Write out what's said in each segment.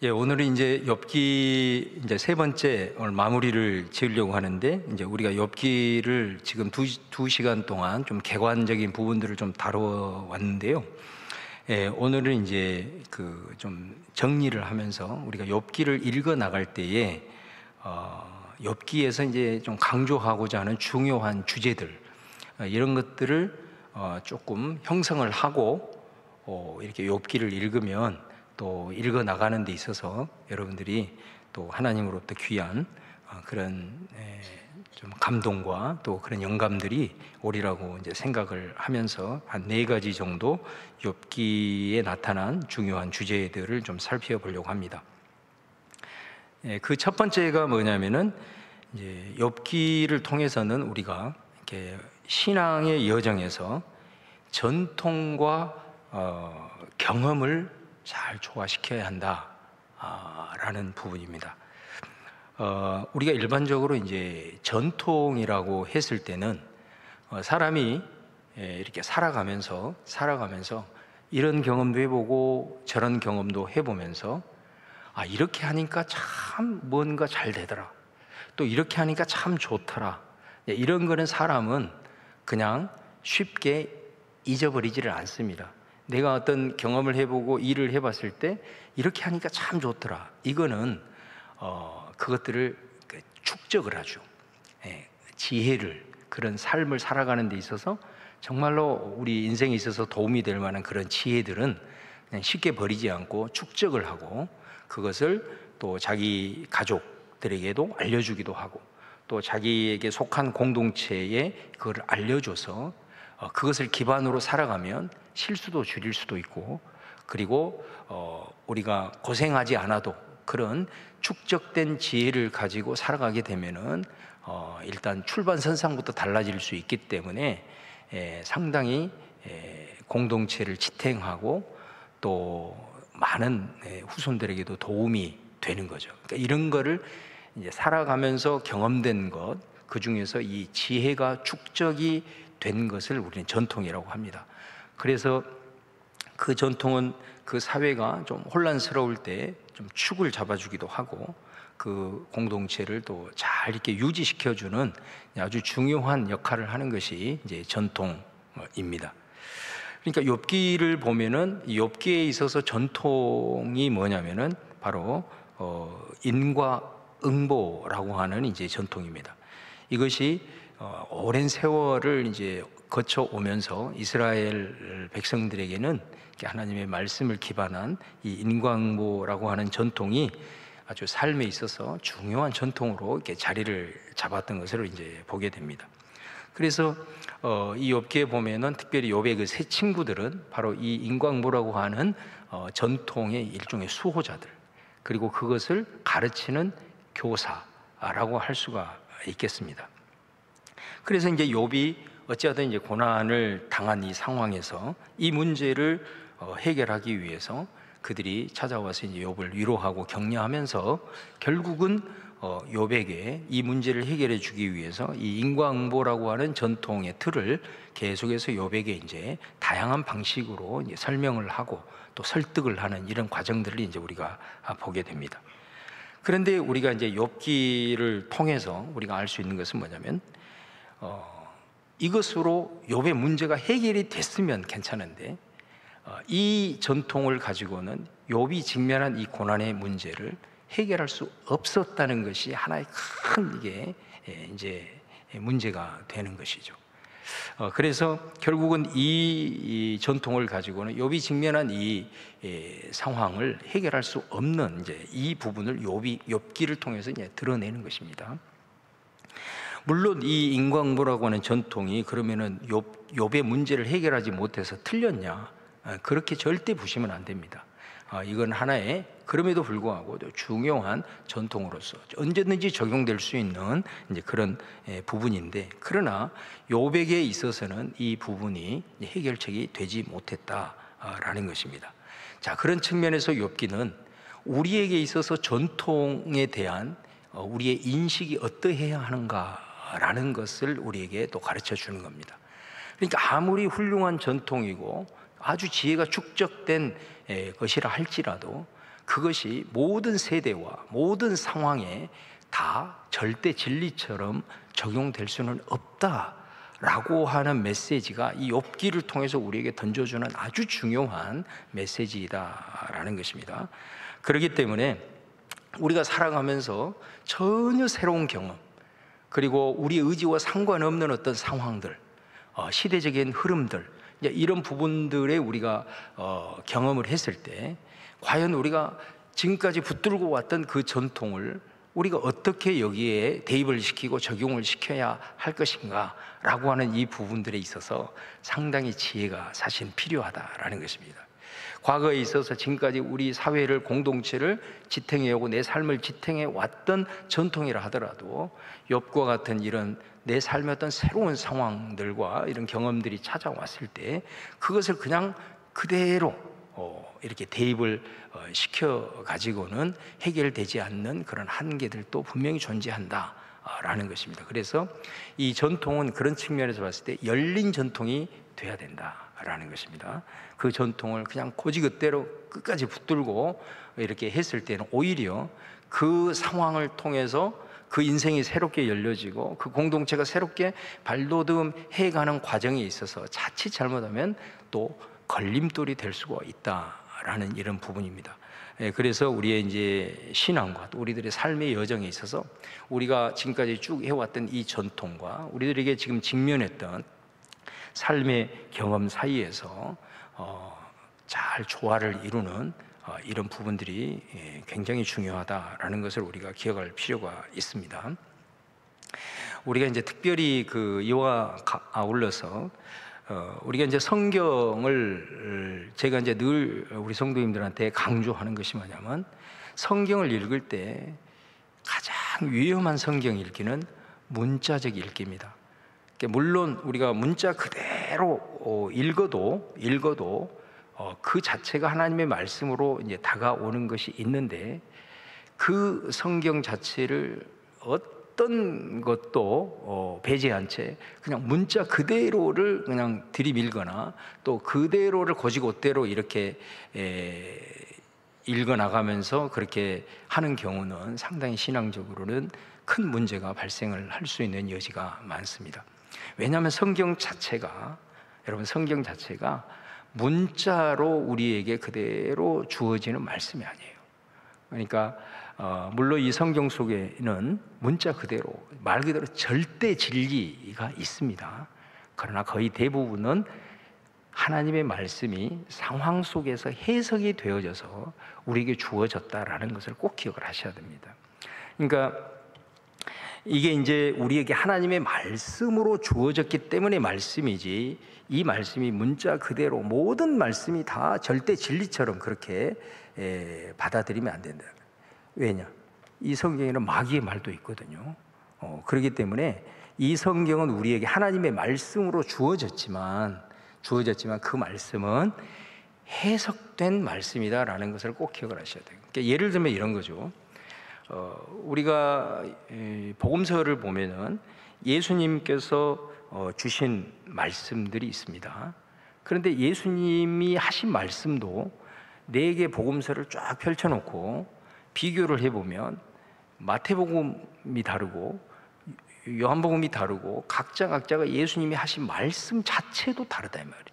예, 오늘은 이제 욥기 이제 세 번째 오늘 마무리를 지으려고 하는데, 이제 우리가 욥기를 지금 두 시간 동안 좀 객관적인 부분들을 좀 다뤄왔는데요. 예, 오늘은 이제 그 좀 정리를 하면서 우리가 욥기를 읽어 나갈 때에 욥기에서 이제 좀 강조하고자 하는 중요한 주제들, 이런 것들을 조금 형성을 하고 이렇게 욥기를 읽으면 또 읽어 나가는 데 있어서 여러분들이 또 하나님으로부터 귀한 그런 좀 감동과 또 그런 영감들이 오리라고 이제 생각을 하면서 한 4가지 정도 욥기에 나타난 중요한 주제들을 좀 살펴보려고 합니다. 그 첫 번째가 뭐냐면은 이제 욥기를 통해서는 우리가 이렇게 신앙의 여정에서 전통과 경험을 잘 조화시켜야 한다라는 부분입니다. 우리가 일반적으로 이제 전통이라고 했을 때는 사람이 이렇게 살아가면서 이런 경험도 해보고 저런 경험도 해보면서 이렇게 하니까 참 뭔가 잘 되더라, 또 이렇게 하니까 참 좋더라, 이런 거는 사람은 그냥 쉽게 잊어버리지를 않습니다. 내가 어떤 경험을 해보고 일을 해봤을 때 이렇게 하니까 참 좋더라, 이거는 그것들을 축적을 하죠. 지혜를, 그런 삶을 살아가는 데 있어서 정말로 우리 인생에 있어서 도움이 될 만한 그런 지혜들은 그냥 쉽게 버리지 않고 축적을 하고, 그것을 또 자기 가족들에게도 알려주기도 하고, 또 자기에게 속한 공동체에 그걸 알려줘서 그것을 기반으로 살아가면 실수도 줄일 수도 있고, 그리고 우리가 고생하지 않아도 그런 축적된 지혜를 가지고 살아가게 되면은 일단 출발선상부터 달라질 수 있기 때문에 상당히 공동체를 지탱하고 또 많은 후손들에게도 도움이 되는 거죠. 그러니까 이런 거를 이제 살아가면서 경험된 것, 그 중에서 이 지혜가 축적이 된 것을 우리는 전통이라고 합니다. 그래서 그 전통은 그 사회가 좀 혼란스러울 때 좀 축을 잡아주기도 하고, 그 공동체를 또 잘 이렇게 유지시켜주는 아주 중요한 역할을 하는 것이 이제 전통입니다. 그러니까 욥기를 보면은 욥기에 있어서 전통이 뭐냐면은 바로 인과응보라고 하는 이제 전통입니다. 이것이 오랜 세월을 이제 거쳐오면서 이스라엘 백성들에게는 하나님의 말씀을 기반한 이 인과응보라고 하는 전통이 아주 삶에 있어서 중요한 전통으로 이렇게 자리를 잡았던 것으로 이제 보게 됩니다. 그래서 이 욥기에 보면은 특별히 욥의 그 세 친구들은 바로 이 인과응보라고 하는 전통의 일종의 수호자들, 그리고 그것을 가르치는 교사라고 할 수가 있겠습니다. 그래서 이제 욥이 어찌하든 이제 고난을 당한 이 상황에서 이 문제를 해결하기 위해서 그들이 찾아와서 이제 욥을 위로하고 격려하면서 결국은 욥에게 이 문제를 해결해 주기 위해서 이 인과응보라고 하는 전통의 틀을 계속해서 욥에게 이제 다양한 방식으로 이제 설명을 하고 또 설득을 하는 이런 과정들을 이제 우리가 보게 됩니다. 그런데 우리가 이제 욥기를 통해서 우리가 알 수 있는 것은 뭐냐면 이것으로 욥의 문제가 해결이 됐으면 괜찮은데 이 전통을 가지고는 욥이 직면한 이 고난의 문제를 해결할 수 없었다는 것이 하나의 큰 이게 이제 문제가 되는 것이죠. 그래서 결국은 이 전통을 가지고는 욥이 직면한 이 상황을 해결할 수 없는 이제 이 부분을 욥기를 통해서 이제 드러내는 것입니다. 물론 이 인과응보라고 하는 전통이 그러면은 욥의 문제를 해결하지 못해서 틀렸냐? 그렇게 절대 보시면 안 됩니다. 이건 하나의 그럼에도 불구하고 중요한 전통으로서 언제든지 적용될 수 있는 이제 그런 부분인데, 그러나 욥에게 있어서는 이 부분이 해결책이 되지 못했다라는 것입니다. 자, 그런 측면에서 욥기는 우리에게 있어서 전통에 대한 우리의 인식이 어떠해야 하는가라는 것을 우리에게 또 가르쳐 주는 겁니다. 그러니까 아무리 훌륭한 전통이고 아주 지혜가 축적된 것이라 할지라도 그것이 모든 세대와 모든 상황에 다 절대 진리처럼 적용될 수는 없다라고 하는 메시지가 이 욥기를 통해서 우리에게 던져주는 아주 중요한 메시지이다라는 것입니다. 그렇기 때문에 우리가 살아가면서 전혀 새로운 경험, 그리고 우리 의지와 상관없는 어떤 상황들, 시대적인 흐름들, 이런 부분들에 우리가 경험을 했을 때 과연 우리가 지금까지 붙들고 왔던 그 전통을 우리가 어떻게 여기에 대입을 시키고 적용을 시켜야 할 것인가 라고 하는 이 부분들에 있어서 상당히 지혜가 사실 필요하다라는 것입니다. 과거에 있어서 지금까지 우리 사회를, 공동체를 지탱해오고 내 삶을 지탱해 왔던 전통이라 하더라도 욥과 같은 이런 내 삶의 어떤 새로운 상황들과 이런 경험들이 찾아왔을 때 그것을 그냥 그대로 이렇게 대입을 시켜 가지고는 해결되지 않는 그런 한계들도 분명히 존재한다라는 것입니다. 그래서 이 전통은 그런 측면에서 봤을 때 열린 전통이 돼야 된다라는 것입니다. 그 전통을 그냥 고지그대로 끝까지 붙들고 이렇게 했을 때는 오히려 그 상황을 통해서 그 인생이 새롭게 열려지고 그 공동체가 새롭게 발돋움해가는 과정에 있어서 자칫 잘못하면 또 걸림돌이 될 수가 있다라는 이런 부분입니다. 그래서 우리의 이제 신앙과 또 우리들의 삶의 여정에 있어서 우리가 지금까지 쭉 해왔던 이 전통과 우리들에게 지금 직면했던 삶의 경험 사이에서 잘 조화를 이루는 이런 부분들이 굉장히 중요하다라는 것을 우리가 기억할 필요가 있습니다. 우리가 이제 특별히 이와 아울러서 우리가 이제 성경을 제가 이제 늘 우리 성도님들한테 강조하는 것이 뭐냐면 성경을 읽을 때 가장 위험한 성경 읽기는 문자적 읽기입니다. 물론 우리가 문자 그대로 읽어도 그 자체가 하나님의 말씀으로 이제 다가오는 것이 있는데 그 성경 자체를 어떤 것도 배제한 채 그냥 문자 그대로를 그냥 들이밀거나 또 그대로를 고지고대로 이렇게 읽어나가면서 그렇게 하는 경우는 상당히 신앙적으로는 큰 문제가 발생을 할 수 있는 여지가 많습니다. 왜냐하면 성경 자체가 문자로 우리에게 그대로 주어지는 말씀이 아니에요. 그러니까 물론 이 성경 속에는 문자 그대로 말 그대로 절대 진리가 있습니다. 그러나 거의 대부분은 하나님의 말씀이 상황 속에서 해석이 되어져서 우리에게 주어졌다라는 것을 꼭 기억을 하셔야 됩니다. 그러니까 이게 이제 우리에게 하나님의 말씀으로 주어졌기 때문에 말씀이지, 이 말씀이 문자 그대로 모든 말씀이 다 절대 진리처럼 그렇게 받아들이면 안 된다. 왜냐? 이 성경에는 마귀의 말도 있거든요. 그렇기 때문에 이 성경은 우리에게 하나님의 말씀으로 주어졌지만 그 말씀은 해석된 말씀이다라는 것을 꼭 기억을 하셔야 돼요. 그러니까 예를 들면 이런 거죠. 우리가 복음서를 보면은 예수님께서 주신 말씀들이 있습니다. 그런데 예수님이 하신 말씀도 네 개 복음서를 쫙 펼쳐놓고 비교를 해보면 마태복음이 다르고 요한복음이 다르고 각자가 예수님이 하신 말씀 자체도 다르다 이 말이에요.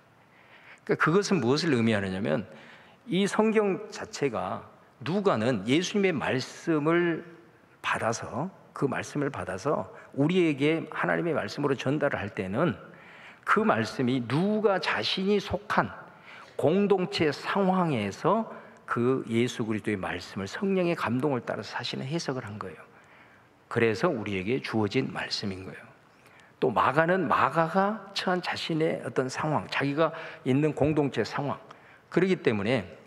그러니까 그것은 무엇을 의미하느냐면 이 성경 자체가 누가는 예수님의 말씀을 받아서 그 말씀을 받아서 우리에게 하나님의 말씀으로 전달을 할 때는 그 말씀이 누가 자신이 속한 공동체 상황에서 그 예수 그리스도의 말씀을 성령의 감동을 따라서 사실은 해석을 한 거예요. 그래서 우리에게 주어진 말씀인 거예요. 또 마가가 처한 자신의 어떤 상황, 자기가 있는 공동체 상황, 그렇기 때문에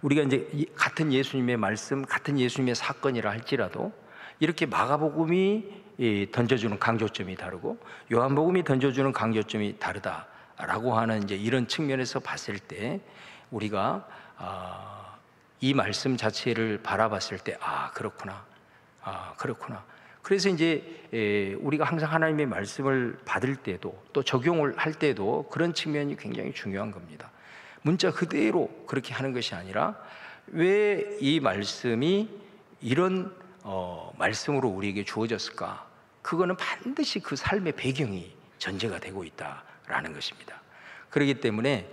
우리가 이제 같은 예수님의 말씀, 같은 예수님의 사건이라 할지라도 이렇게 마가복음이 던져주는 강조점이 다르고 요한복음이 던져주는 강조점이 다르다라고 하는 이제 이런 측면에서 봤을 때 우리가 이 말씀 자체를 바라봤을 때 그렇구나. 그래서 이제 우리가 항상 하나님의 말씀을 받을 때도 또 적용을 할 때도 그런 측면이 굉장히 중요한 겁니다. 문자 그대로 그렇게 하는 것이 아니라 왜 이 말씀이 이런 말씀으로 우리에게 주어졌을까? 그거는 반드시 그 삶의 배경이 전제가 되고 있다라는 것입니다. 그렇기 때문에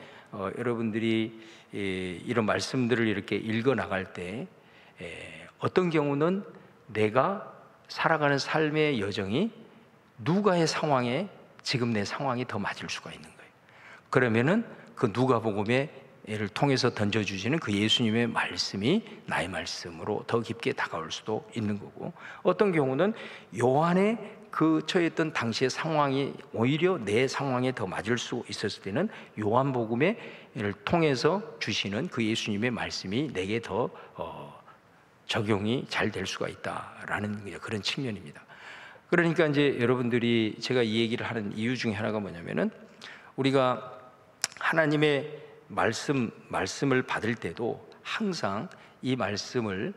여러분들이 이런 말씀들을 이렇게 읽어 나갈 때 어떤 경우는 내가 살아가는 삶의 여정이 누가의 상황에 지금 내 상황이 더 맞을 수가 있는 거예요. 그러면은 그 누가복음의 를 통해서 던져주시는 그 예수님의 말씀이 나의 말씀으로 더 깊게 다가올 수도 있는 거고, 어떤 경우는 요한의 그 처했던 당시의 상황이 오히려 내 상황에 더 맞을 수 있었을 때는 요한복음을 통해서 주시는 그 예수님의 말씀이 내게 더 적용이 잘 될 수가 있다라는 그런 측면입니다. 그러니까 이제 여러분들이 제가 이 얘기를 하는 이유 중에 하나가 뭐냐면은, 우리가 하나님의 말씀을 받을 때도 항상 이 말씀을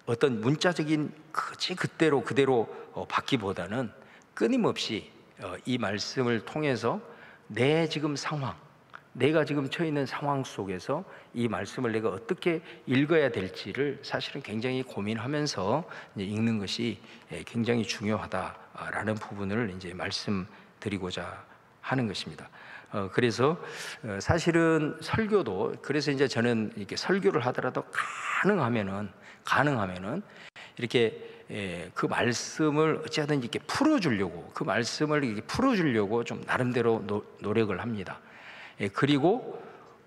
어떤 문자적인 그대로 받기보다는 끊임없이 이 말씀을 통해서 내 지금 상황, 내가 지금 처해 있는 상황 속에서 이 말씀을 내가 어떻게 읽어야 될지를 사실은 굉장히 고민하면서 읽는 것이 굉장히 중요하다라는 부분을 이제 말씀드리고자 하는 것입니다. 그래서 사실은 설교도, 그래서 이제 저는 이렇게 설교를 하더라도 가능하면은 이렇게 그 말씀을 어찌하든 이렇게 풀어주려고, 그 말씀을 이렇게 풀어주려고 좀 나름대로 노력을 합니다. 그리고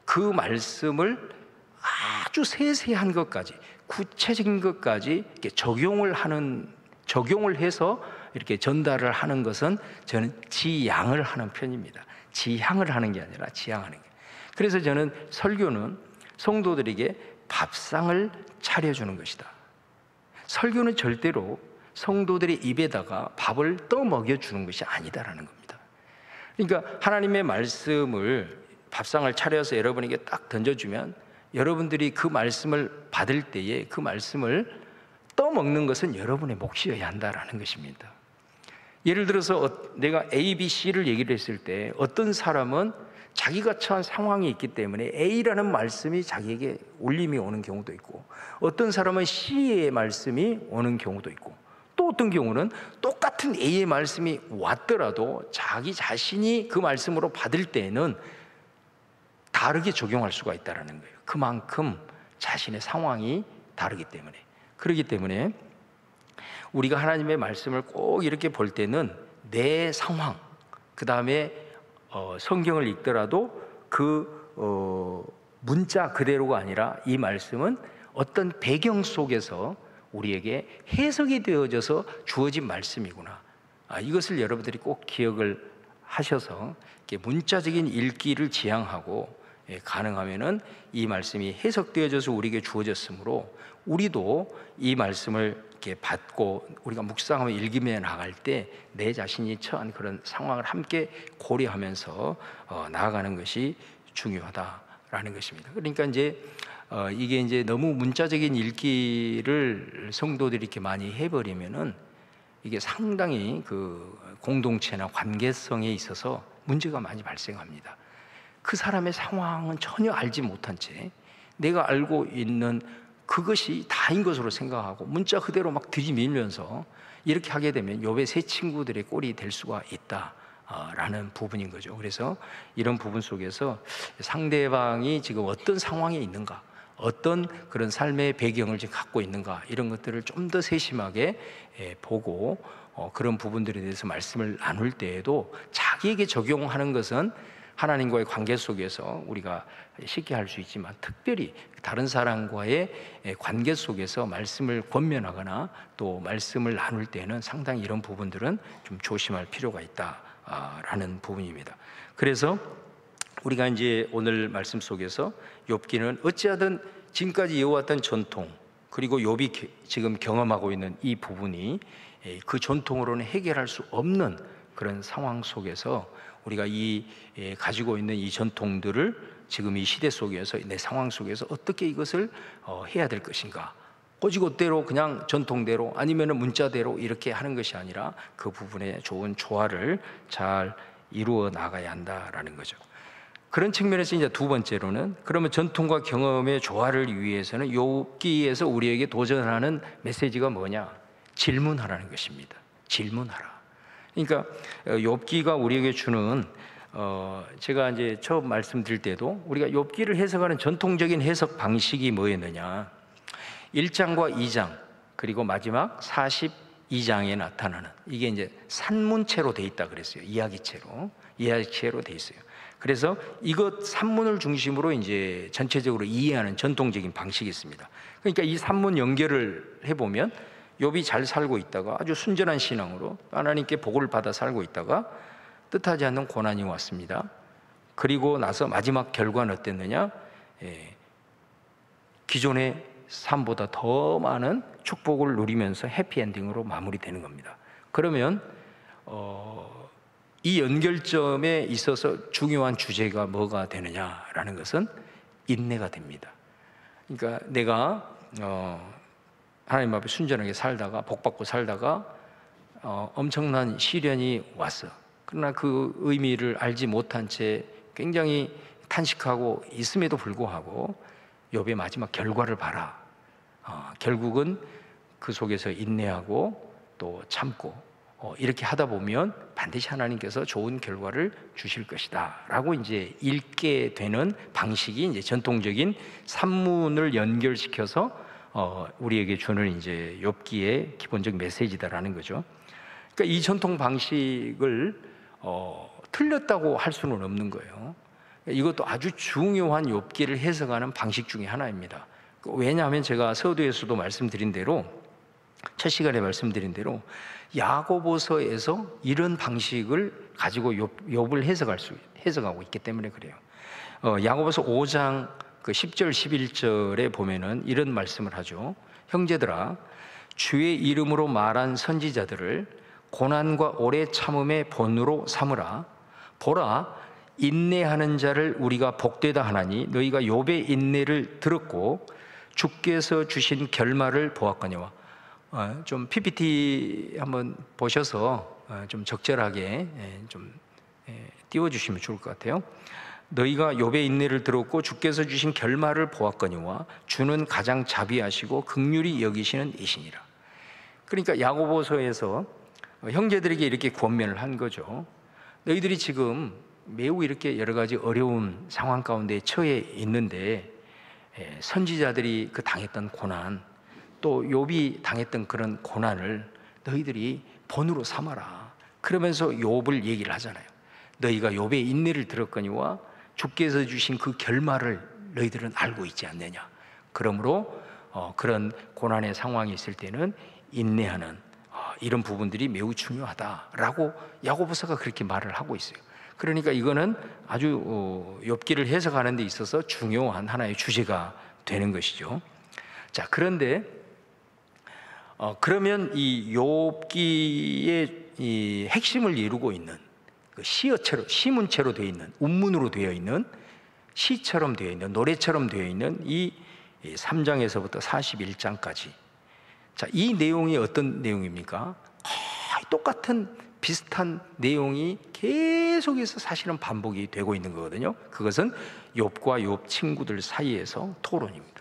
그 말씀을 아주 세세한 것까지, 구체적인 것까지 이렇게 적용을 해서 이렇게 전달을 하는 것은 저는 지양을 하는 편입니다. 지향을 하는 게 아니라 지향하는 게. 그래서 저는 설교는 성도들에게 밥상을 차려주는 것이다. 설교는 절대로 성도들의 입에다가 밥을 떠먹여주는 것이 아니다라는 겁니다. 그러니까 하나님의 말씀을 밥상을 차려서 여러분에게 딱 던져주면 여러분들이 그 말씀을 받을 때에 그 말씀을 떠먹는 것은 여러분의 몫이어야 한다라는 것입니다. 예를 들어서 내가 A, B, C를 얘기를 했을 때 어떤 사람은 자기가 처한 상황이 있기 때문에 A라는 말씀이 자기에게 울림이 오는 경우도 있고, 어떤 사람은 C의 말씀이 오는 경우도 있고, 또 어떤 경우는 똑같은 A의 말씀이 왔더라도 자기 자신이 그 말씀으로 받을 때에는 다르게 적용할 수가 있다는 거예요. 그만큼 자신의 상황이 다르기 때문에. 그렇기 때문에 우리가 하나님의 말씀을 꼭 이렇게 볼 때는 내 상황, 그 다음에 성경을 읽더라도 그 문자 그대로가 아니라 이 말씀은 어떤 배경 속에서 우리에게 해석이 되어져서 주어진 말씀이구나. 이것을 여러분들이 꼭 기억을 하셔서 이렇게 문자적인 읽기를 지향하고, 가능하면은 이 말씀이 해석되어져서 우리에게 주어졌으므로 우리도 이 말씀을 이렇게 받고 우리가 묵상하며 읽으며 나갈 때 내 자신이 처한 그런 상황을 함께 고려하면서 나아가는 것이 중요하다라는 것입니다. 그러니까 이제 이게 이제 너무 문자적인 읽기를 성도들이 이렇게 많이 해버리면은 이게 상당히 그 공동체나 관계성에 있어서 문제가 많이 발생합니다. 그 사람의 상황은 전혀 알지 못한 채 내가 알고 있는 그것이 다인 것으로 생각하고 문자 그대로 막 들이밀면서 이렇게 하게 되면 욥의 세 친구들의 꼴이 될 수가 있다라는 부분인 거죠. 그래서 이런 부분 속에서 상대방이 지금 어떤 상황에 있는가, 어떤 그런 삶의 배경을 지금 갖고 있는가, 이런 것들을 좀 더 세심하게 보고 그런 부분들에 대해서 말씀을 나눌 때에도 자기에게 적용하는 것은 하나님과의 관계 속에서 우리가 쉽게 할 수 있지만, 특별히 다른 사람과의 관계 속에서 말씀을 권면하거나 또 말씀을 나눌 때는 상당히 이런 부분들은 좀 조심할 필요가 있다라는 부분입니다. 그래서 우리가 이제 오늘 말씀 속에서 욥기는 어찌하든 지금까지 이어왔던 전통, 그리고 욥이 지금 경험하고 있는 이 부분이 그 전통으로는 해결할 수 없는 그런 상황 속에서 우리가 가지고 있는 이 전통들을 지금 이 시대 속에서, 내 상황 속에서 어떻게 이것을 해야 될 것인가, 꼬지것대로 그냥 전통대로 아니면 문자대로 이렇게 하는 것이 아니라 그 부분에 좋은 조화를 잘 이루어 나가야 한다라는 거죠. 그런 측면에서 이제 두 번째로는, 그러면 전통과 경험의 조화를 위해서는 욥기에서 우리에게 도전하는 메시지가 뭐냐? 질문하라는 것입니다. 질문하라. 그러니까 욥기가 우리에게 주는 제가 이제 처음 말씀드릴 때도 우리가 욥기를 해석하는 전통적인 해석 방식이 뭐였느냐? 1장과 2장 그리고 마지막 42장에 나타나는, 이게 이제 산문체로 돼 있다 그랬어요. 이야기체로 돼 있어요. 그래서 이것 산문을 중심으로 이제 전체적으로 이해하는 전통적인 방식이 있습니다. 그러니까 이 산문 연결을 해보면 욥이 잘 살고 있다가 아주 순전한 신앙으로 하나님께 복을 받아 살고 있다가 뜻하지 않는 고난이 왔습니다. 그리고 나서 마지막 결과는 어땠느냐? 기존의 삶보다 더 많은 축복을 누리면서 해피엔딩으로 마무리되는 겁니다. 그러면 이 연결점에 있어서 중요한 주제가 뭐가 되느냐라는 것은 인내가 됩니다. 그러니까 내가 하나님 앞에 순전하게 살다가 복받고 살다가 엄청난 시련이 왔어. 그러나 그 의미를 알지 못한 채 굉장히 탄식하고 있음에도 불구하고 욥의 마지막 결과를 봐라. 결국은 그 속에서 인내하고 또 참고 이렇게 하다 보면 반드시 하나님께서 좋은 결과를 주실 것이다 라고 이제 읽게 되는 방식이 이제 전통적인 산문을 연결시켜서 우리에게 주는 이제 욥기의 기본적 메시지다라는 거죠. 그러니까 이 전통 방식을 틀렸다고 할 수는 없는 거예요. 이것도 아주 중요한 욥기를 해석하는 방식 중에 하나입니다. 왜냐하면 제가 서두에서도 말씀드린 대로, 첫 시간에 말씀드린 대로 야고보서에서 이런 방식을 가지고 욥을 해석하고 있기 때문에 그래요. 야고보서 5장 그 10절 11절에 보면은 이런 말씀을 하죠. 형제들아, 주의 이름으로 말한 선지자들을 고난과 오래 참음의 본으로 삼으라. 보라, 인내하는 자를 우리가 복되다 하나니 너희가 욥의 인내를 들었고 주께서 주신 결말을 보았거니와. 좀 PPT 한번 보셔서 좀 적절하게 좀 띄워주시면 좋을 것 같아요. 너희가 욥의 인내를 들었고 주께서 주신 결말을 보았거니와 주는 가장 자비하시고 긍휼히 여기시는 이시니라. 그러니까 야고보서에서 형제들에게 이렇게 권면을 한 거죠. 너희들이 지금 매우 이렇게 여러 가지 어려운 상황 가운데 처해 있는데 선지자들이 그 당했던 고난, 또 욥이 당했던 그런 고난을 너희들이 본으로 삼아라. 그러면서 욥을 얘기를 하잖아요. 너희가 욥의 인내를 들었거니와 주께서 주신 그 결말을 너희들은 알고 있지 않느냐. 그러므로 그런 고난의 상황이 있을 때는 인내하는 이런 부분들이 매우 중요하다라고 야고보서가 그렇게 말을 하고 있어요. 그러니까 이거는 아주 욥기를 해석하는 데 있어서 중요한 하나의 주제가 되는 것이죠. 자, 그런데 그러면 이 욥기의 이 핵심을 이루고 있는 그 시문체로 되어 있는, 운문으로 되어 있는, 시처럼 되어 있는, 노래처럼 되어 있는 이 3장에서부터 41장까지. 자, 이 내용이 어떤 내용입니까? 거의 똑같은 비슷한 내용이 계속해서 사실은 반복이 되고 있는 거거든요. 그것은 욥과 욥 친구들 사이에서 토론입니다.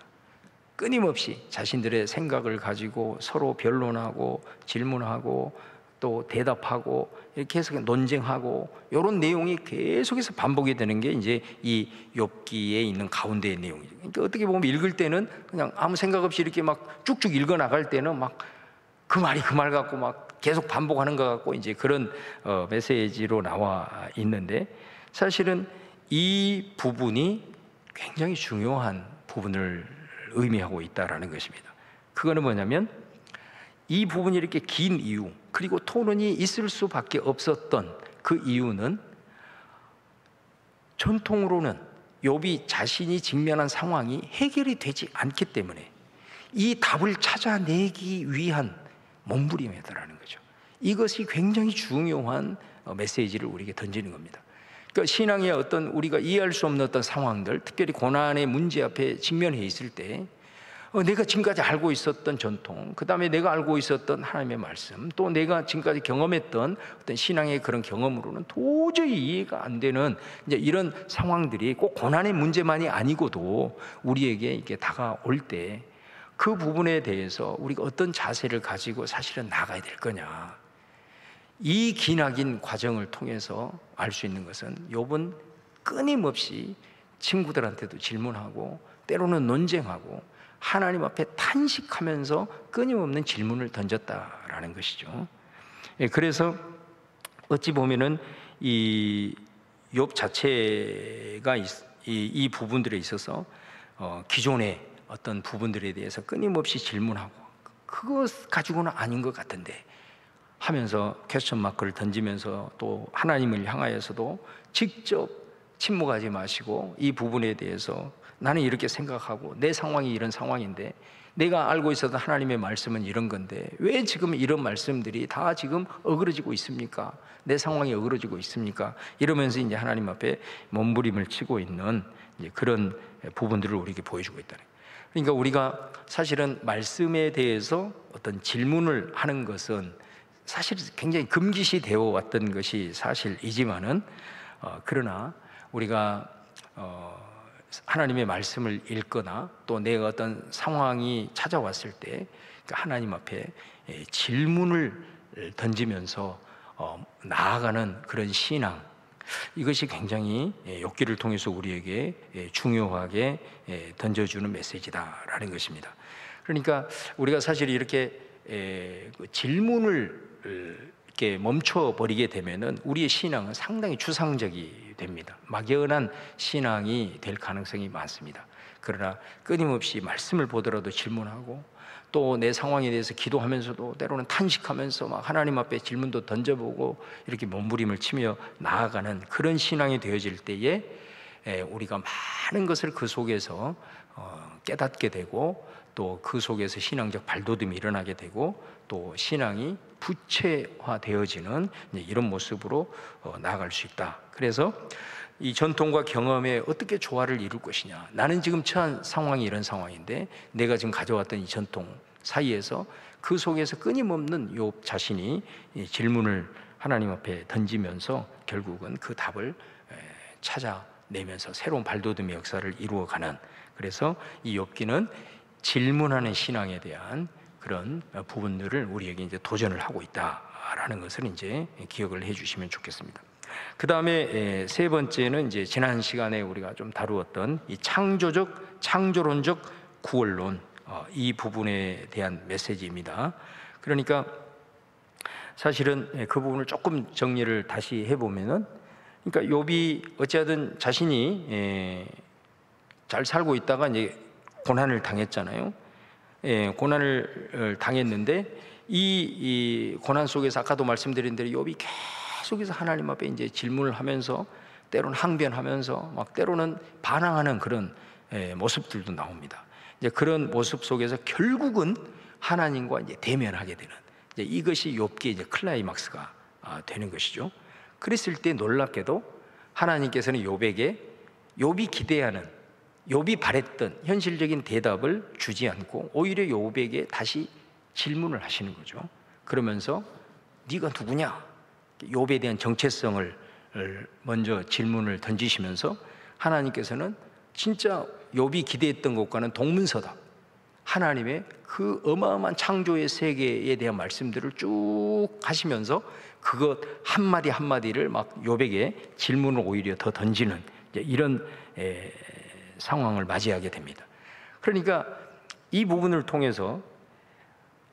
끊임없이 자신들의 생각을 가지고 서로 변론하고 질문하고 또 대답하고 이렇게 해서 논쟁하고 이런 내용이 계속해서 반복이 되는 게 이제 이 욥기에 있는 가운데의 내용이죠. 그러니까 어떻게 보면 읽을 때는 그냥 아무 생각 없이 이렇게 막 쭉쭉 읽어 나갈 때는 막 그 말이 그 말 같고 막 계속 반복하는 것 같고 이제 그런 메시지로 나와 있는데, 사실은 이 부분이 굉장히 중요한 부분을 의미하고 있다라는 것입니다. 그거는 뭐냐면 이 부분이 이렇게 긴 이유, 그리고 토론이 있을 수밖에 없었던 그 이유는 전통으로는 욥이 자신이 직면한 상황이 해결이 되지 않기 때문에 이 답을 찾아내기 위한 몸부림이다라는 거죠. 이것이 굉장히 중요한 메시지를 우리에게 던지는 겁니다. 그러니까 신앙의 어떤 우리가 이해할 수 없는 어떤 상황들, 특별히 고난의 문제 앞에 직면해 있을 때 내가 지금까지 알고 있었던 전통, 그 다음에 내가 알고 있었던 하나님의 말씀, 또 내가 지금까지 경험했던 어떤 신앙의 그런 경험으로는 도저히 이해가 안 되는 이제 이런 상황들이 꼭 고난의 문제만이 아니고도 우리에게 이게 다가올 때 그 부분에 대해서 우리가 어떤 자세를 가지고 사실은 나가야 될 거냐. 이 기나긴 과정을 통해서 알 수 있는 것은 욥은 끊임없이 친구들한테도 질문하고 때로는 논쟁하고 하나님 앞에 탄식하면서 끊임없는 질문을 던졌다라는 것이죠. 그래서 어찌 보면은 이 욥 자체가 이 부분들에 있어서 기존의 어떤 부분들에 대해서 끊임없이 질문하고 그것 가지고는 아닌 것 같은데 하면서 퀘스천 마크를 던지면서 또 하나님을 향하여서도 직접 침묵하지 마시고 이 부분에 대해서 나는 이렇게 생각하고 내 상황이 이런 상황인데 내가 알고 있었던 하나님의 말씀은 이런 건데 왜 지금 이런 말씀들이 다 지금 어그러지고 있습니까? 내 상황이 어그러지고 있습니까? 이러면서 이제 하나님 앞에 몸부림을 치고 있는 이제 그런 부분들을 우리에게 보여주고 있다는 거예요. 그러니까 우리가 사실은 말씀에 대해서 어떤 질문을 하는 것은 사실 굉장히 금기시 되어 왔던 것이 사실이지만은 그러나 우리가 하나님의 말씀을 읽거나 또 내가 어떤 상황이 찾아왔을 때 하나님 앞에 질문을 던지면서 나아가는 그런 신앙, 이것이 굉장히 욥기를 통해서 우리에게 중요하게 던져주는 메시지다라는 것입니다. 그러니까 우리가 사실 이렇게 질문을 이렇게 멈춰버리게 되면은 우리의 신앙은 상당히 추상적이 됩니다. 막연한 신앙이 될 가능성이 많습니다. 그러나 끊임없이 말씀을 보더라도 질문하고 또 내 상황에 대해서 기도하면서도 때로는 탄식하면서 막 하나님 앞에 질문도 던져보고 이렇게 몸부림을 치며 나아가는 그런 신앙이 되어질 때에 우리가 많은 것을 그 속에서 깨닫게 되고 또 그 속에서 신앙적 발돋움이 일어나게 되고 또 신앙이 부채화되어지는 이런 모습으로 나아갈 수 있다. 그래서 이 전통과 경험에 어떻게 조화를 이룰 것이냐. 나는 지금 처한 상황이 이런 상황인데 내가 지금 가져왔던 이 전통 사이에서 그 속에서 끊임없는 욥 자신이 질문을 하나님 앞에 던지면서 결국은 그 답을 찾아내면서 새로운 발돋움의 역사를 이루어가는, 그래서 이 욥기는 질문하는 신앙에 대한 그런 부분들을 우리에게 이제 도전을 하고 있다라는 것을 이제 기억을 해주시면 좋겠습니다. 그 다음에 세 번째는 이제 지난 시간에 우리가 좀 다루었던 이 창조론적 구원론, 이 부분에 대한 메시지입니다. 그러니까 사실은 그 부분을 조금 정리를 다시 해보면은, 그러니까 욥이 어찌하든 자신이 잘 살고 있다가 이제 고난을 당했잖아요. 고난을 당했는데 이 고난 속에서 아까도 말씀드린 대로 욥이 계속해서 하나님 앞에 이제 질문을 하면서 때로는 항변하면서 막 때로는 반항하는 그런 모습들도 나옵니다. 이제 그런 모습 속에서 결국은 하나님과 이제 대면하게 되는, 이제 이것이 욥기의 이제 클라이막스가 되는 것이죠. 그랬을 때 놀랍게도 하나님께서는 욥에게 욥이 기대하는, 욥이 바랬던 현실적인 대답을 주지 않고 오히려 욥에게 다시 질문을 하시는 거죠. 그러면서 네가 누구냐? 욥에 대한 정체성을 먼저 질문을 던지시면서 하나님께서는 진짜 욥이 기대했던 것과는 동문서답, 하나님의 그 어마어마한 창조의 세계에 대한 말씀들을 쭉 하시면서 그것 한마디 한마디를 막 욥에게 질문을 오히려 더 던지는 이런 상황을 맞이하게 됩니다. 그러니까 이 부분을 통해서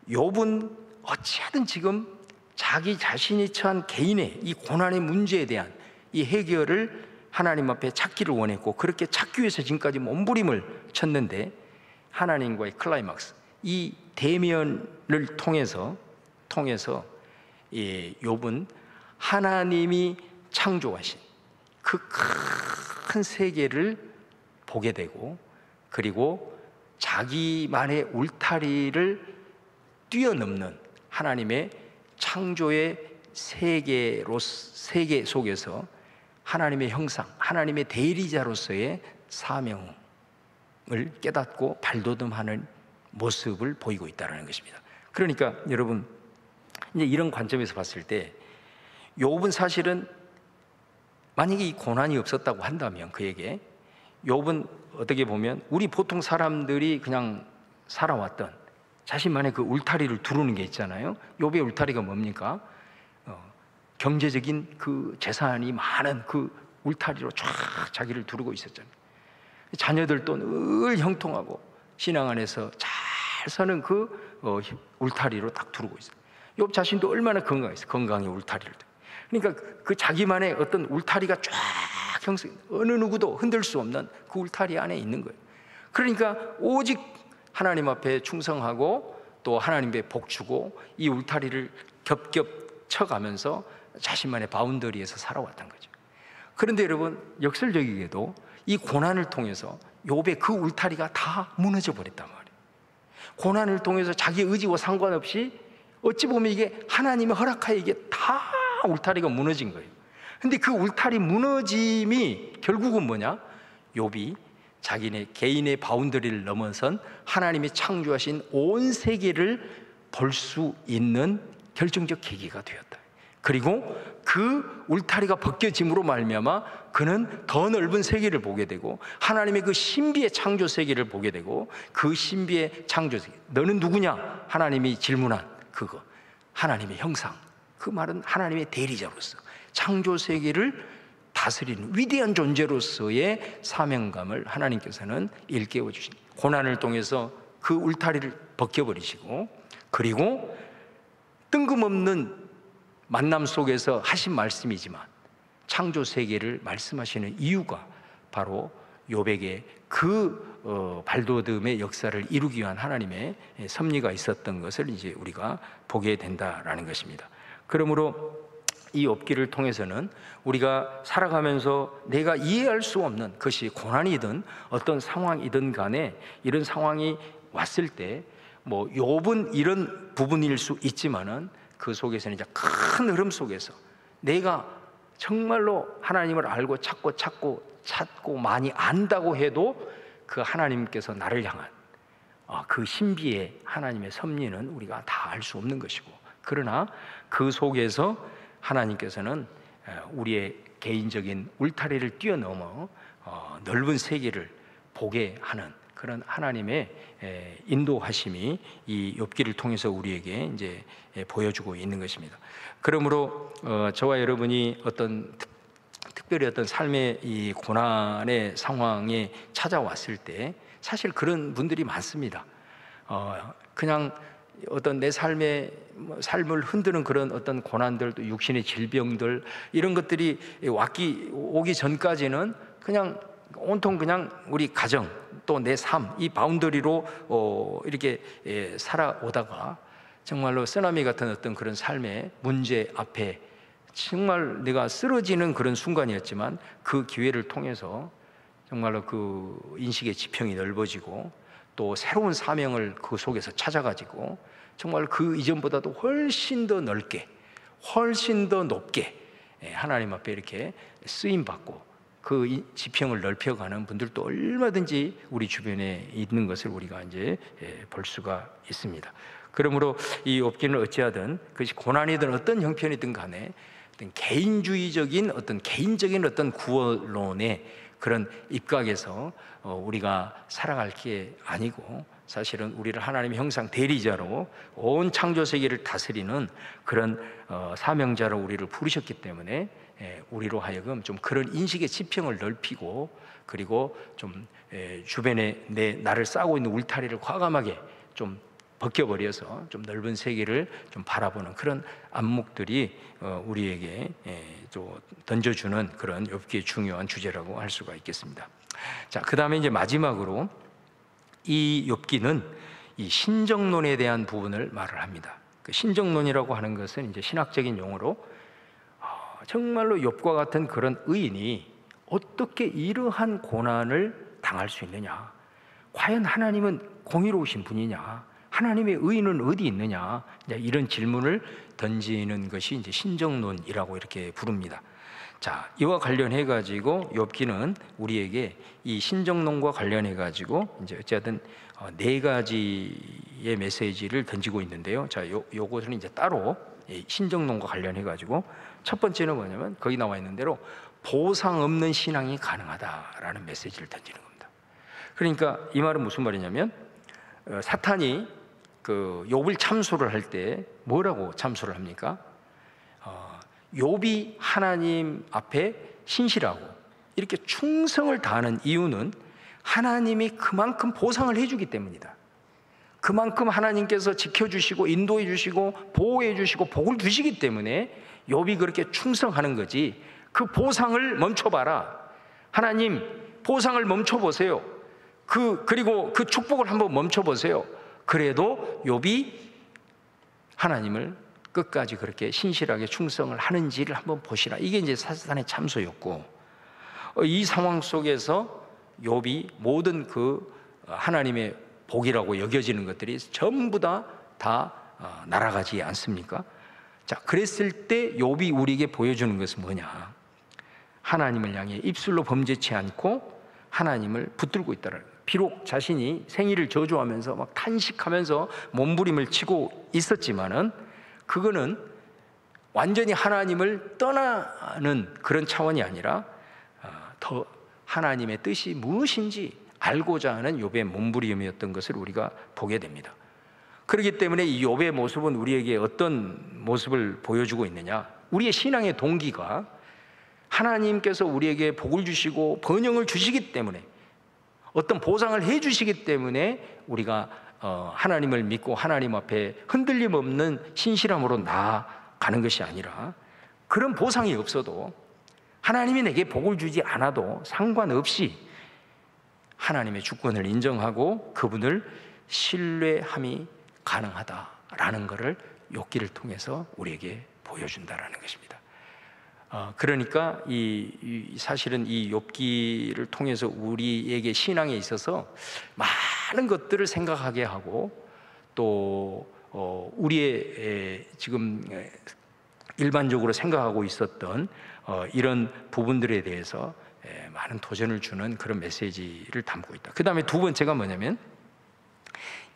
욥은 어찌하든 지금 자기 자신이 처한 개인의 이 고난의 문제에 대한 이 해결을 하나님 앞에 찾기를 원했고 그렇게 찾기 위해서 지금까지 몸부림을 쳤는데 하나님과의 클라이막스, 이 대면을 통해서 이 욥은 하나님이 창조하신 그 큰 세계를 보게 되고, 그리고 자기만의 울타리를 뛰어넘는 하나님의 창조의 세계 속에서 하나님의 형상, 하나님의 대리자로서의 사명을 깨닫고 발돋움하는 모습을 보이고 있다는 것입니다. 그러니까 여러분, 이제 이런 관점에서 봤을 때 욥은 사실은 만약에 이 고난이 없었다고 한다면 그에게, 욥은 어떻게 보면 우리 보통 사람들이 그냥 살아왔던 자신만의 그 울타리를 두르는 게 있잖아요. 욥의 울타리가 뭡니까? 경제적인 그 재산이 많은 그 울타리로 쫙 자기를 두르고 있었잖아요. 자녀들도 늘 형통하고 신앙 안에서 잘 사는 그 울타리로 딱 두르고 있어요. 욥 자신도 얼마나 건강했어요. 건강의 울타리를. 그러니까 그 자기만의 어떤 울타리가 쫙 형성, 어느 누구도 흔들 수 없는 그 울타리 안에 있는 거예요. 그러니까 오직 하나님 앞에 충성하고 또 하나님의 복 주고 이 울타리를 겹겹 쳐가면서 자신만의 바운더리에서 살아왔던 거죠. 그런데 여러분, 역설적이게도 이 고난을 통해서 욥의 그 울타리가 다 무너져 버렸단 말이에요. 고난을 통해서 자기 의지와 상관없이 어찌 보면 이게 하나님의 허락하에 이게 다 울타리가 무너진 거예요. 근데 그 울타리 무너짐이 결국은 뭐냐? 욥이 자기네 개인의 바운더리를 넘어선 하나님이 창조하신 온 세계를 볼 수 있는 결정적 계기가 되었다. 그리고 그 울타리가 벗겨짐으로 말미암아 그는 더 넓은 세계를 보게 되고 하나님의 그 신비의 창조 세계를 보게 되고, 그 신비의 창조 세계, 너는 누구냐? 하나님이 질문한 그거, 하나님의 형상, 그 말은 하나님의 대리자로서 창조 세계를 다스리는 위대한 존재로서의 사명감을 하나님께서는 일깨워 주신, 고난을 통해서 그 울타리를 벗겨버리시고, 그리고 뜬금없는 만남 속에서 하신 말씀이지만 창조 세계를 말씀하시는 이유가 바로 욥에게 그 발돋움의 역사를 이루기 위한 하나님의 섭리가 있었던 것을 이제 우리가 보게 된다라는 것입니다. 그러므로 이 욥기를 통해서는 우리가 살아가면서 내가 이해할 수 없는 것이 고난이든 어떤 상황이든 간에 이런 상황이 왔을 때 뭐 욥은 이런 부분일 수 있지만은 그 속에서는 이제 큰 흐름 속에서 내가 정말로 하나님을 알고 찾고 많이 안다고 해도 그 하나님께서 나를 향한 그 신비의 하나님의 섭리는 우리가 다 알 수 없는 것이고, 그러나 그 속에서 하나님께서는 우리의 개인적인 울타리를 뛰어넘어 넓은 세계를 보게 하는 그런 하나님의 인도하심이 이 욥기를 통해서 우리에게 이제 보여주고 있는 것입니다. 그러므로 저와 여러분이 어떤 특별히 어떤 삶의 이 고난의 상황에 찾아왔을 때 사실 그런 분들이 많습니다. 그냥 어떤 내 삶을 흔드는 그런 어떤 고난들, 또 육신의 질병들, 이런 것들이 오기 전까지는 그냥 온통 그냥 우리 가정 또 내 삶, 이 바운더리로 이렇게 살아오다가 정말로 쓰나미 같은 어떤 그런 삶의 문제 앞에 정말 내가 쓰러지는 그런 순간이었지만, 그 기회를 통해서 정말로 그 인식의 지평이 넓어지고 또 새로운 사명을 그 속에서 찾아가지고 정말 그 이전보다도 훨씬 더 넓게, 훨씬 더 높게 하나님 앞에 이렇게 쓰임받고 그 지평을 넓혀가는 분들도 얼마든지 우리 주변에 있는 것을 우리가 이제 볼 수가 있습니다. 그러므로 이 욥기는 어찌하든 그것이 고난이든 어떤 형편이든 간에 어떤 개인적인 어떤 구원론의 그런 입각에서 우리가 살아갈 게 아니고, 사실은 우리를 하나님의 형상 대리자로 온 창조 세계를 다스리는 그런 사명자로 우리를 부르셨기 때문에 우리로 하여금 좀 그런 인식의 지평을 넓히고, 그리고 좀 주변에 나를 싸고 있는 울타리를 과감하게 좀 벗겨버려서 좀 넓은 세계를 좀 바라보는 그런 안목들이 우리에게 또 던져주는 그런 욥기의 중요한 주제라고 할 수가 있겠습니다. 자, 그 다음에 이제 마지막으로 이 욥기는 이 신정론에 대한 부분을 말을 합니다. 그 신정론이라고 하는 것은 이제 신학적인 용어로 정말로 욥과 같은 그런 의인이 어떻게 이러한 고난을 당할 수 있느냐? 과연 하나님은 공의로우신 분이냐? 하나님의 의인은 어디 있느냐? 이런 질문을 던지는 것이 이제 신정론이라고 이렇게 부릅니다. 자, 이와 관련해 가지고 욥기는 우리에게 이 신정론과 관련해 가지고 이제 어쨌든 네 가지의 메시지를 던지고 있는데요. 자, 요것은 이제 따로 신정론과 관련해 가지고 첫 번째는 뭐냐면 거기 나와 있는 대로 보상 없는 신앙이 가능하다라는 메시지를 던지는 겁니다. 그러니까 이 말은 무슨 말이냐면 사탄이 그 욥을 참소를 할 때 뭐라고 참소를 합니까? 욥이 하나님 앞에 신실하고 이렇게 충성을 다하는 이유는 하나님이 그만큼 보상을 해주기 때문이다. 그만큼 하나님께서 지켜주시고 인도해 주시고 보호해 주시고 복을 주시기 때문에 욥이 그렇게 충성하는 거지. 그 보상을 멈춰봐라. 하나님 보상을 멈춰보세요. 그리고 그 축복을 한번 멈춰보세요. 그래도 욥이 하나님을 끝까지 그렇게 신실하게 충성을 하는지를 한번 보시라. 이게 이제 사탄의 참소였고, 이 상황 속에서 욥이 모든 그 하나님의 복이라고 여겨지는 것들이 전부 다 날아가지 않습니까? 자, 그랬을 때 욥이 우리에게 보여주는 것은 뭐냐? 하나님을 향해 입술로 범죄치 않고 하나님을 붙들고 있다는 거예요. 비록 자신이 생일을 저주하면서 막 탄식하면서 몸부림을 치고 있었지만은 그거는 완전히 하나님을 떠나는 그런 차원이 아니라 더 하나님의 뜻이 무엇인지 알고자 하는 욥의 몸부림이었던 것을 우리가 보게 됩니다. 그렇기 때문에 이 욥의 모습은 우리에게 어떤 모습을 보여주고 있느냐? 우리의 신앙의 동기가 하나님께서 우리에게 복을 주시고 번영을 주시기 때문에, 어떤 보상을 해 주시기 때문에 우리가 하나님을 믿고 하나님 앞에 흔들림 없는 신실함으로 나아가는 것이 아니라, 그런 보상이 없어도 하나님이 내게 복을 주지 않아도 상관없이 하나님의 주권을 인정하고 그분을 신뢰함이 가능하다라는 것을 욥기를 통해서 우리에게 보여준다라는 것입니다. 그러니까 사실은 이 욥기를 통해서 우리에게 신앙에 있어서 많은 것들을 생각하게 하고, 또 우리의 지금 일반적으로 생각하고 있었던 이런 부분들에 대해서 많은 도전을 주는 그런 메시지를 담고 있다. 그 다음에 두 번째가 뭐냐면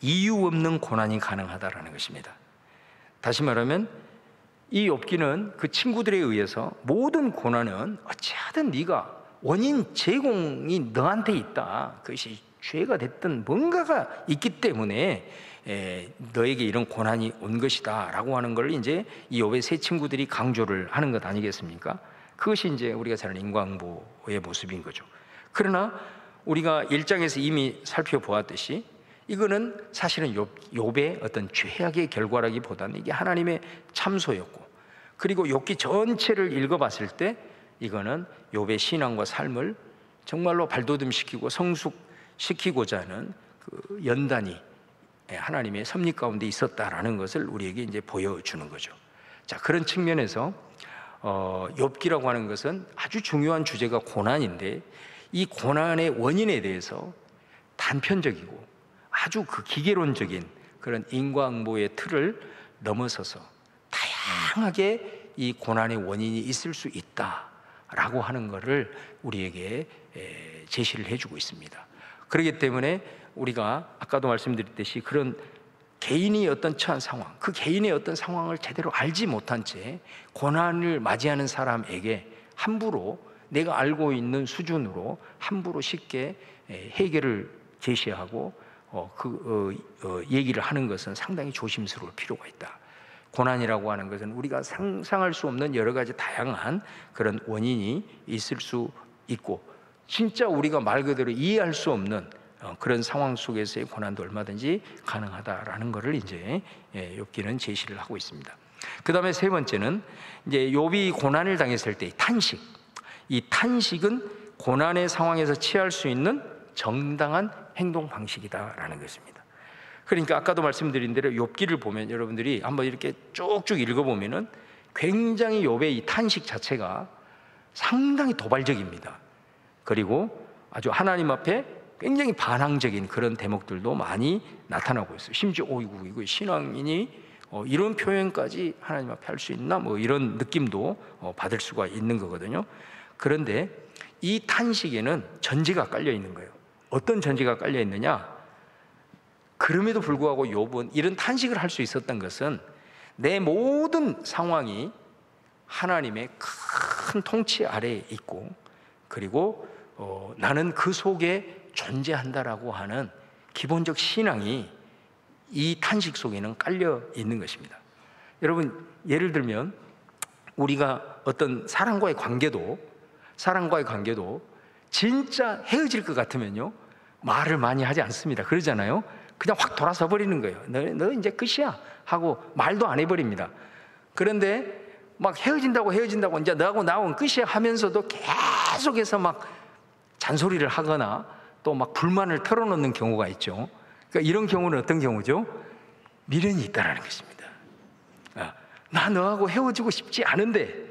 이유 없는 고난이 가능하다라는 것입니다. 다시 말하면 이 욥기는 그 친구들에 의해서 모든 고난은 어찌하든 네가 원인 제공이 너한테 있다, 그것이 죄가 됐든 뭔가가 있기 때문에 너에게 이런 고난이 온 것이다 라고 하는 걸 이제 이 욥의 세 친구들이 강조를 하는 것 아니겠습니까? 그것이 이제 우리가 잘 아는 인과응보의 모습인 거죠. 그러나 우리가 1장에서 이미 살펴보았듯이 이거는 사실은 욥의 어떤 죄악의 결과라기보다는 이게 하나님의 참소였고, 그리고 욥기 전체를 읽어봤을 때 이거는 욥의 신앙과 삶을 정말로 발돋움시키고 성숙시키고자 하는 그 연단이 하나님의 섭리 가운데 있었다라는 것을 우리에게 이제 보여주는 거죠. 자, 그런 측면에서 욥기라고 하는 것은 아주 중요한 주제가 고난인데, 이 고난의 원인에 대해서 단편적이고 아주 그 기계론적인 그런 인과응보의 틀을 넘어서서 다양하게 이 고난의 원인이 있을 수 있다라고 하는 것을 우리에게 제시를 해주고 있습니다. 그렇기 때문에 우리가 아까도 말씀드렸듯이 그런 개인이 어떤 처한 상황, 그 개인의 어떤 상황을 제대로 알지 못한 채 고난을 맞이하는 사람에게 함부로 내가 알고 있는 수준으로 함부로 쉽게 해결을 제시하고 얘기를 하는 것은 상당히 조심스러울 필요가 있다. 고난이라고 하는 것은 우리가 상상할 수 없는 여러 가지 다양한 그런 원인이 있을 수 있고, 진짜 우리가 말 그대로 이해할 수 없는 그런 상황 속에서의 고난도 얼마든지 가능하다라는 것을 이제 욥기는 제시를 하고 있습니다. 그 다음에 세 번째는 이제 욥이 고난을 당했을 때의 탄식. 이 탄식은 고난의 상황에서 취할 수 있는 정당한 행동 방식이다라는 것입니다. 그러니까 아까도 말씀드린 대로 욥기를 보면 여러분들이 한번 이렇게 쭉쭉 읽어보면은 굉장히 욥의 이 탄식 자체가 상당히 도발적입니다. 그리고 아주 하나님 앞에 굉장히 반항적인 그런 대목들도 많이 나타나고 있어요. 심지어 이거 신앙인이 이런 표현까지 하나님 앞에 할 수 있나? 뭐 이런 느낌도 받을 수가 있는 거거든요. 그런데 이 탄식에는 전제가 깔려 있는 거예요. 어떤 전제가 깔려 있느냐? 그럼에도 불구하고 욥은 이런 탄식을 할 수 있었던 것은 내 모든 상황이 하나님의 큰 통치 아래에 있고, 그리고 나는 그 속에 존재한다라고 하는 기본적 신앙이 이 탄식 속에는 깔려 있는 것입니다. 여러분, 예를 들면 우리가 어떤 사람과의 관계도 진짜 헤어질 것 같으면요, 말을 많이 하지 않습니다. 그러잖아요. 그냥 확 돌아서 버리는 거예요. 너 이제 끝이야 하고 말도 안 해버립니다. 그런데 막 헤어진다고 이제 너하고 나하고는 끝이야 하면서도 계속해서 막 잔소리를 하거나 또 막 불만을 털어놓는 경우가 있죠. 그러니까 이런 경우는 어떤 경우죠? 미련이 있다라는 것입니다. 나 너하고 헤어지고 싶지 않은데,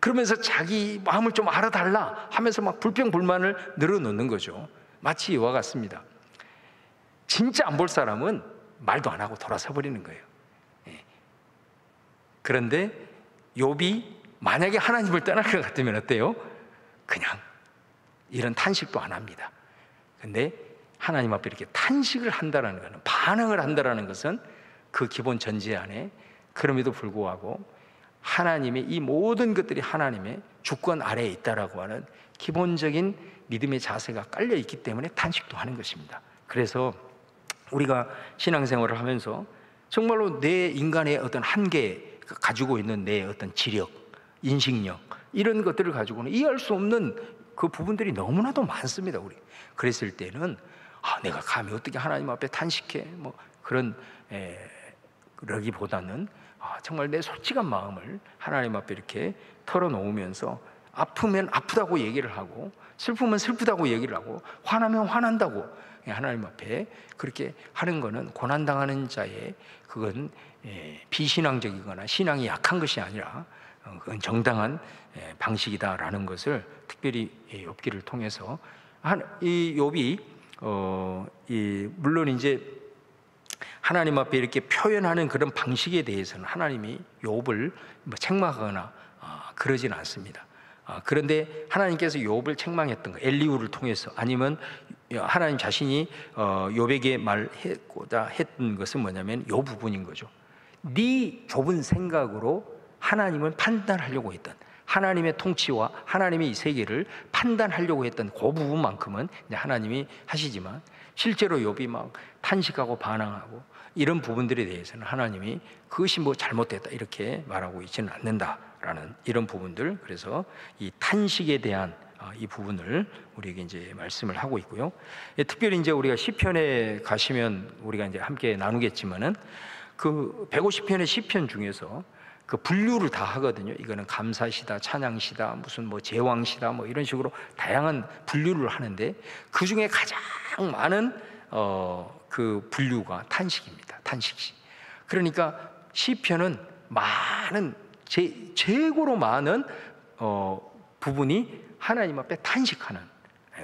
그러면서 자기 마음을 좀 알아달라 하면서 막 불평불만을 늘어놓는 거죠. 마치 이와 같습니다. 진짜 안 볼 사람은 말도 안 하고 돌아서 버리는 거예요. 그런데 욥이 만약에 하나님을 떠날 것 같으면 어때요? 그냥 이런 탄식도 안 합니다. 근데 하나님 앞에 이렇게 탄식을 한다라는 것은, 반응을 한다라는 것은 그 기본 전제 안에, 그럼에도 불구하고 하나님의 이 모든 것들이 하나님의 주권 아래에 있다라고 하는 기본적인 믿음의 자세가 깔려 있기 때문에 탄식도 하는 것입니다. 그래서 우리가 신앙생활을 하면서 정말로 내 인간의 어떤 한계, 가지고 있는 내 어떤 지력, 인식력, 이런 것들을 가지고는 이해할 수 없는 그 부분들이 너무나도 많습니다. 우리 그랬을 때는 내가 감히 어떻게 하나님 앞에 탄식해, 뭐 그런 그러기보다는 정말 내 솔직한 마음을 하나님 앞에 이렇게 털어놓으면서, 아프면 아프다고 얘기를 하고, 슬프면 슬프다고 얘기를 하고, 화나면 화난다고 하나님 앞에 그렇게 하는 것은 고난당하는 자의, 그건 비신앙적이거나 신앙이 약한 것이 아니라 그건 정당한 방식이다라는 것을 특별히 욥기를 통해서 이 욥이 물론 이제 하나님 앞에 이렇게 표현하는 그런 방식에 대해서는 하나님이 욥을 책망하거나 그러진 않습니다. 그런데 하나님께서 욥을 책망했던 거, 엘리후를 통해서, 아니면 하나님 자신이 욥에게 말했고자 했던 것은 뭐냐면 이 부분인 거죠. 네 좁은 생각으로 하나님을 판단하려고 했던, 하나님의 통치와 하나님의 이 세계를 판단하려고 했던 그 부분만큼은 하나님이 하시지만, 실제로 욥이 막 탄식하고 반항하고 이런 부분들에 대해서는 하나님이 그것이 뭐 잘못됐다 이렇게 말하고 있지는 않는다라는 이런 부분들, 그래서 이 탄식에 대한 이 부분을 우리에게 이제 말씀을 하고 있고요. 특별히 이제 우리가 시편에 가시면 우리가 이제 함께 나누겠지만은 그 150편의 시편 중에서 그 분류를 다 하거든요. 이거는 감사시다, 찬양시다, 무슨 뭐 제왕시다, 뭐 이런 식으로 다양한 분류를 하는데, 그 중에 가장 많은 그 분류가 탄식입니다. 탄식시. 그러니까 시편은 많은 최고로 많은 부분이 하나님 앞에 탄식하는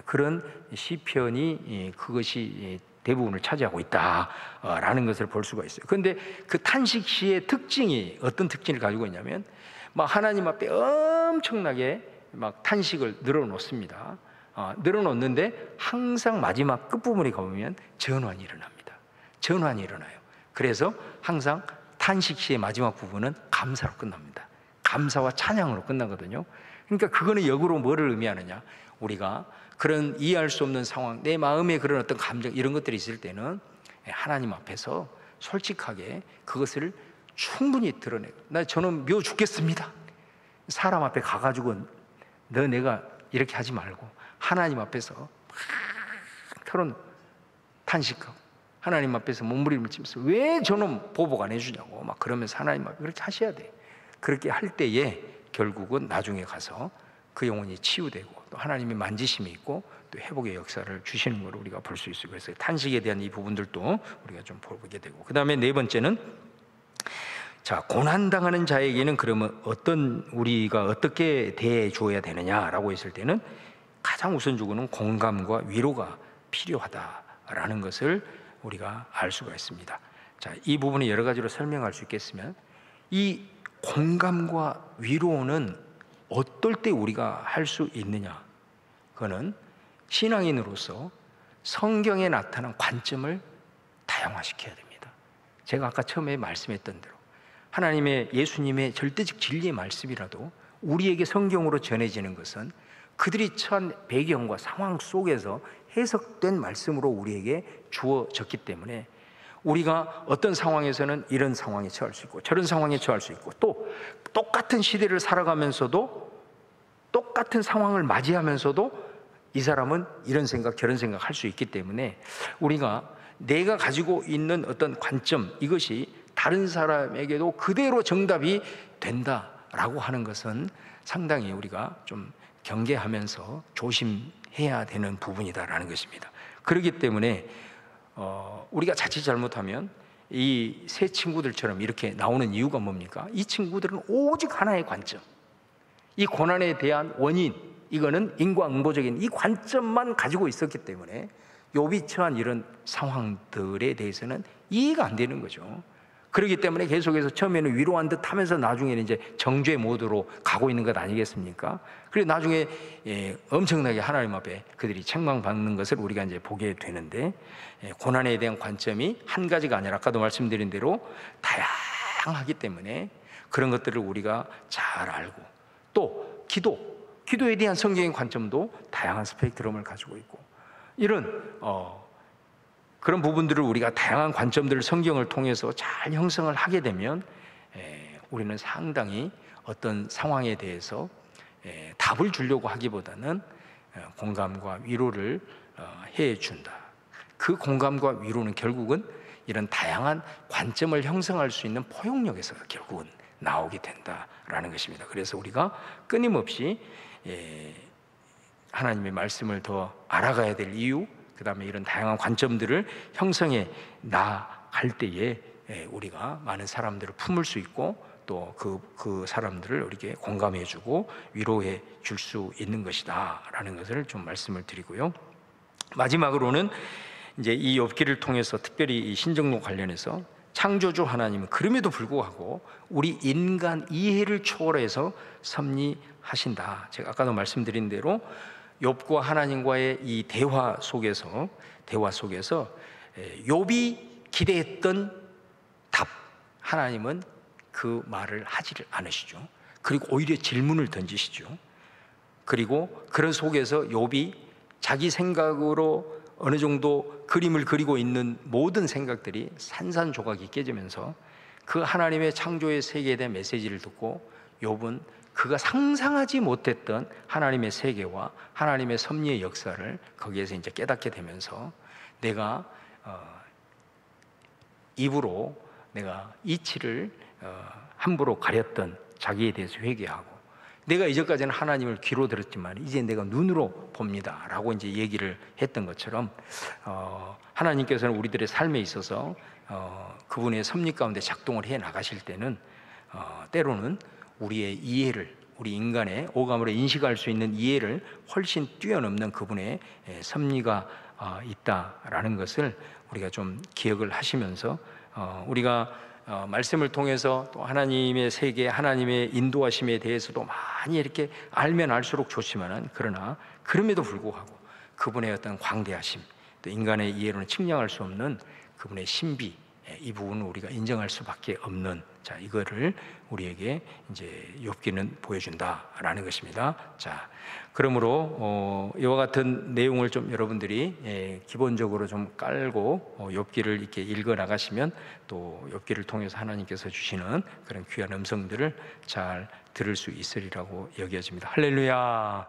그런 시편이, 그것이 대부분을 차지하고 있다라는 것을 볼 수가 있어요. 그런데 그 탄식시의 특징이 어떤 특징을 가지고 있냐면, 막 하나님 앞에 엄청나게 막 탄식을 늘어놓습니다. 늘어놓는데 항상 마지막 끝부분에 가보면 전환이 일어납니다. 전환이 일어나요. 그래서 항상 탄식시의 마지막 부분은 감사로 끝납니다. 감사와 찬양으로 끝나거든요. 그러니까 그거는 역으로 뭐를 의미하느냐, 우리가 그런 이해할 수 없는 상황, 내 마음에 그런 어떤 감정, 이런 것들이 있을 때는 하나님 앞에서 솔직하게 그것을 충분히 드러내고, 저는 묘 죽겠습니다, 사람 앞에 가가지고 내가 이렇게 하지 말고 하나님 앞에서 막 털어놓고 탄식하고 하나님 앞에서 몸부림을 치면서 왜 저는 보복 안 해주냐고 막 그러면서 하나님 앞에 그렇게 하셔야 돼. 그렇게 할 때에 결국은 나중에 가서 그 영혼이 치유되고 또 하나님의 만지심이 있고 또 회복의 역사를 주시는 걸 우리가 볼 수 있어요. 그래서 탄식에 대한 이 부분들도 우리가 좀 보게 되고, 그 다음에 네 번째는, 자, 고난당하는 자에게는 그러면 우리가 어떻게 대해 줘야 되느냐라고 했을 때는 가장 우선적으로는 공감과 위로가 필요하다라는 것을 우리가 알 수가 있습니다. 자, 이 부분을 여러 가지로 설명할 수 있겠으면, 이 공감과 위로는 어떨 때 우리가 할 수 있느냐? 그거는 신앙인으로서 성경에 나타난 관점을 다양화시켜야 됩니다. 제가 아까 처음에 말씀했던 대로 하나님의, 예수님의 절대적 진리의 말씀이라도 우리에게 성경으로 전해지는 것은 그들이 처한 배경과 상황 속에서 해석된 말씀으로 우리에게 주어졌기 때문에, 우리가 어떤 상황에서는 이런 상황에 처할 수 있고 저런 상황에 처할 수 있고, 또 똑같은 시대를 살아가면서도 똑같은 상황을 맞이하면서도 이 사람은 이런 생각 저런 생각 할 수 있기 때문에, 우리가 내가 가지고 있는 어떤 관점, 이것이 다른 사람에게도 그대로 정답이 된다라고 하는 것은 상당히 우리가 좀 경계하면서 조심해야 되는 부분이다라는 것입니다. 그렇기 때문에 우리가 자칫 잘못하면 이 세 친구들처럼 이렇게 나오는 이유가 뭡니까? 이 친구들은 오직 하나의 관점, 이 고난에 대한 원인, 이거는 인과응보적인 이 관점만 가지고 있었기 때문에 욥이 처한 이런 상황들에 대해서는 이해가 안 되는 거죠. 그렇기 때문에 계속해서 처음에는 위로한 듯 하면서 나중에는 이제 정죄 모드로 가고 있는 것 아니겠습니까? 그리고 나중에 엄청나게 하나님 앞에 그들이 책망받는 것을 우리가 이제 보게 되는데, 고난에 대한 관점이 한 가지가 아니라 아까도 말씀드린 대로 다양하기 때문에 그런 것들을 우리가 잘 알고, 또 기도에 대한 성경의 관점도 다양한 스펙트럼을 가지고 있고, 이런 그런 부분들을 우리가 다양한 관점들을 성경을 통해서 잘 형성을 하게 되면 우리는 상당히 어떤 상황에 대해서 답을 주려고 하기보다는 공감과 위로를 해준다. 그 공감과 위로는 결국은 이런 다양한 관점을 형성할 수 있는 포용력에서 결국은 나오게 된다라는 것입니다. 그래서 우리가 끊임없이 하나님의 말씀을 더 알아가야 될 이유, 그 다음에 이런 다양한 관점들을 형성해 나갈 때에 우리가 많은 사람들을 품을 수 있고, 또 그 사람들을 우리에게 공감해주고 위로해 줄 수 있는 것이다 라는 것을 좀 말씀을 드리고요. 마지막으로는 이제 이 욥기를 통해서 특별히 이 신정록 관련해서 창조주 하나님은 그럼에도 불구하고 우리 인간 이해를 초월해서 섭리하신다. 제가 아까도 말씀드린 대로 욥과 하나님과의 이 대화 속에서 욥이 기대했던 답, 하나님은 그 말을 하지를 않으시죠. 그리고 오히려 질문을 던지시죠. 그리고 그런 속에서 욥이 자기 생각으로 어느 정도 그림을 그리고 있는 모든 생각들이 산산조각이 깨지면서 그 하나님의 창조의 세계에 대한 메시지를 듣고 욥은 그가 상상하지 못했던 하나님의 세계와 하나님의 섭리의 역사를 거기에서 이제 깨닫게 되면서, 내가 입으로 내가 이치를 함부로 가렸던 자기에 대해서 회개하고, 내가 이전까지는 하나님을 귀로 들었지만 이제 내가 눈으로 봅니다 라고 이제 얘기를 했던 것처럼, 하나님께서는 우리들의 삶에 있어서 그분의 섭리 가운데 작동을 해 나가실 때는 때로는 우리의 이해를, 우리 인간의 오감으로 인식할 수 있는 이해를 훨씬 뛰어넘는 그분의 섭리가 있다라는 것을 우리가 좀 기억을 하시면서, 우리가 말씀을 통해서 또 하나님의 세계, 하나님의 인도하심에 대해서도 많이 이렇게 알면 알수록 좋지만은, 그러나 그럼에도 불구하고 그분의 어떤 광대하심, 또 인간의 이해로는 측량할 수 없는 그분의 신비, 이 부분을 우리가 인정할 수밖에 없는, 자, 이거를 우리에게 이제 욥기는 보여준다라는 것입니다. 자, 그러므로 이와 같은 내용을 좀 여러분들이 기본적으로 좀 깔고 욥기를 이렇게 읽어 나가시면, 또 욥기를 통해서 하나님께서 주시는 그런 귀한 음성들을 잘 들을 수 있으리라고 여겨집니다. 할렐루야.